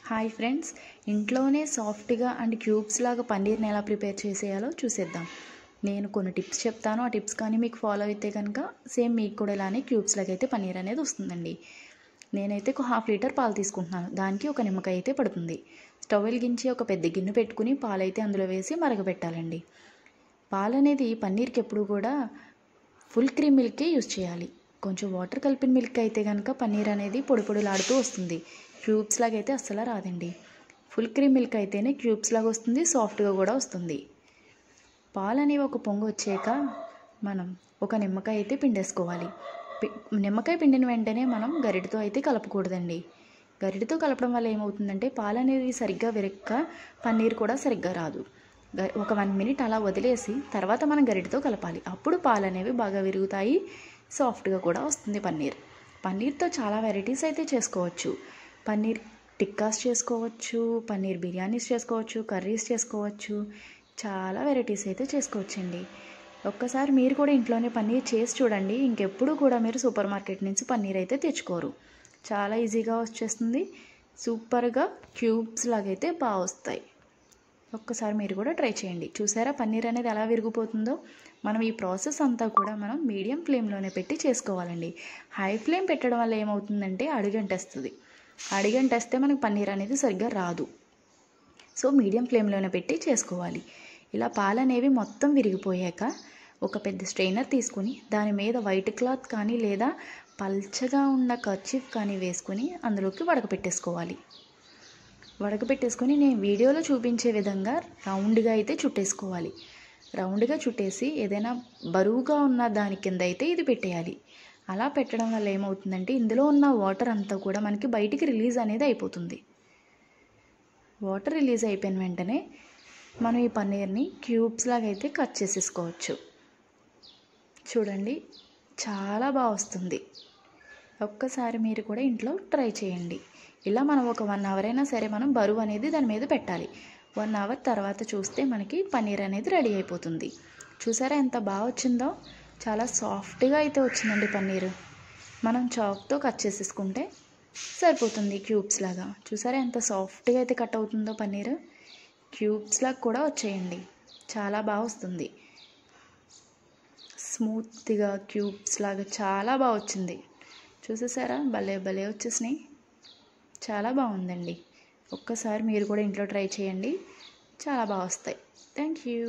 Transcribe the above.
Hi friends, ఇంట్లోనే సాఫ్ట్గా and cubes లాగా పన్నీర్ని ఎలా ప్రిపేర్ చేసేయాలో చూసేద్దాం. నేను కొన్ని టిప్స్ చెప్తాను. ఆ టిప్స్ కానీ మీకు ఫాలో అయితే కనుక సేమ్ మీకు కూడా ఇలానే క్యూబ్స్ లాగా అయితే పన్నీర్ అనేది వస్తుందండి. నేనైతే ఒక 1/2 లీటర్ పాలు తీసుకుంటున్నాను. దానికి ఒక నిమ్మకాయ అయితే పడుతుంది. స్టవ్ వెలిగించి ఒక పెద్ద గిన్నె పెట్టుకుని పాలైతే అందులో వేసి మరగబెట్టాలండి. పాలు అనేది పన్నీర్కి ఎప్పుడు కూడా ఫుల్ క్రీమ్ మిల్కే యూజ్ చేయాలి. కొంచెం వాటర్ కలిపిన మిల్క్ అయితే కనుక పన్నీర్ అనేది పొడి పొడిలాడుతూ వస్తుంది. క్యూబ్స్ లాగా అయితే అస్సలు రాదండి. ఫుల్ క్రీమ్ మిల్క్ అయితేనే క్యూబ్స్ లాగా వస్తుంది, సాఫ్ట్గా కూడా వస్తుంది. పాలు అనేవి ఒక పొంగు వచ్చాక మనం ఒక నిమ్మకాయ అయితే పిండేసుకోవాలి. నిమ్మకాయ పిండిన వెంటనే మనం గరిటతో అయితే కలపకూడదండి. గరిటతో కలపడం వల్ల ఏమవుతుందంటే పాలు అనేది సరిగ్గా విరక్క పన్నీర్ కూడా సరిగ్గా రాదు. ఒక 1 మినిట్ అలా వదిలేసి తర్వాత మనం గరిటతో కలపాలి. అప్పుడు పాలు అనేవి బాగా విరుగుతాయి, సాఫ్ట్గా కూడా వస్తుంది పన్నీర్. పన్నీర్తో చాలా వెరైటీస్ అయితే చేసుకోవచ్చు. పన్నీర్ టిక్కాస్ చేసుకోవచ్చు, పన్నీర్ బిర్యానీస్ చేసుకోవచ్చు, కర్రీస్ చేసుకోవచ్చు, చాలా వెరైటీస్ అయితే చేసుకోవచ్చండి. ఒక్కసారి మీరు కూడా ఇంట్లోనే పన్నీర్ చేసి చూడండి. ఇంకెప్పుడు కూడా మీరు సూపర్ మార్కెట్ నుంచి పన్నీర్ అయితే తెచ్చుకోరు. చాలా ఈజీగా వచ్చేస్తుంది. సూపర్గా క్యూబ్స్ లాగైతే బాగా వస్తాయి. ఒక్కసారి మీరు కూడా ట్రై చేయండి. చూసారా పన్నీర్ అనేది ఎలా విరిగిపోతుందో? మనం ఈ ప్రాసెస్ అంతా కూడా మనం మీడియం ఫ్లేమ్లోనే పెట్టి చేసుకోవాలండి. హై ఫ్లేమ్ పెట్టడం వల్ల ఏమవుతుందంటే అడుగంటేస్తుంది. అడుగంటేస్తే మనకి పన్నీర్ అనేది సరిగ్గా రాదు. సో మీడియం ఫ్లేమ్లోనే పెట్టి చేసుకోవాలి. ఇలా పాలు అనేవి మొత్తం విరిగిపోయాక ఒక పెద్ద స్ట్రెయినర్ తీసుకుని దాని మీద వైట్ క్లాత్ కానీ లేదా పల్చగా ఉన్న కర్చీఫ్ కానీ వేసుకొని అందులోకి వడకపెట్టేసుకోవాలి. వడకపెట్టేసుకొని నేను వీడియోలో చూపించే విధంగా రౌండ్గా అయితే చుట్టేసుకోవాలి. రౌండ్గా చుట్టేసి ఏదైనా బరువుగా ఉన్న దాని కింద అయితే ఇది పెట్టేయాలి. అలా పెట్టడం వల్ల ఏమవుతుందంటే ఇందులో ఉన్న వాటర్ అంతా కూడా మనకి బయటికి రిలీజ్ అనేది అయిపోతుంది. వాటర్ రిలీజ్ అయిపోయిన వెంటనే మనం ఈ పన్నీర్ని క్యూబ్స్ లాగా అయితే కట్ చేసేసుకోవచ్చు. చూడండి, చాలా బాగా వస్తుంది. ఒక్కసారి మీరు కూడా ఇంట్లో ట్రై చేయండి. ఇలా మనం ఒక 1 అవర్ అయినా సరే మనం బరువు అనేది దాని మీద పెట్టాలి. 1 అవర్ తర్వాత చూస్తే మనకి పన్నీర్ అనేది రెడీ అయిపోతుంది. చూసారా ఎంత బాగా వచ్చిందో? చాలా సాఫ్ట్గా అయితే వచ్చిందండి పన్నీరు. మనం చాక్తో కట్ చేసేసుకుంటే సరిపోతుంది క్యూబ్స్ లాగా. చూసారా ఎంత సాఫ్ట్గా అయితే కట్ అవుతుందో పన్నీరు? క్యూబ్స్ లాగా కూడా వచ్చేయండి. చాలా బాగా వస్తుంది. స్మూత్గా క్యూబ్స్ లాగా చాలా బాగా వచ్చింది. చూసేసారా భలే భలే వచ్చేసినాయి. చాలా బాగుందండి. ఒక్కసారి మీరు కూడా ఇంట్లో ట్రై చేయండి. చాలా బాగా వస్తాయి. Thank you.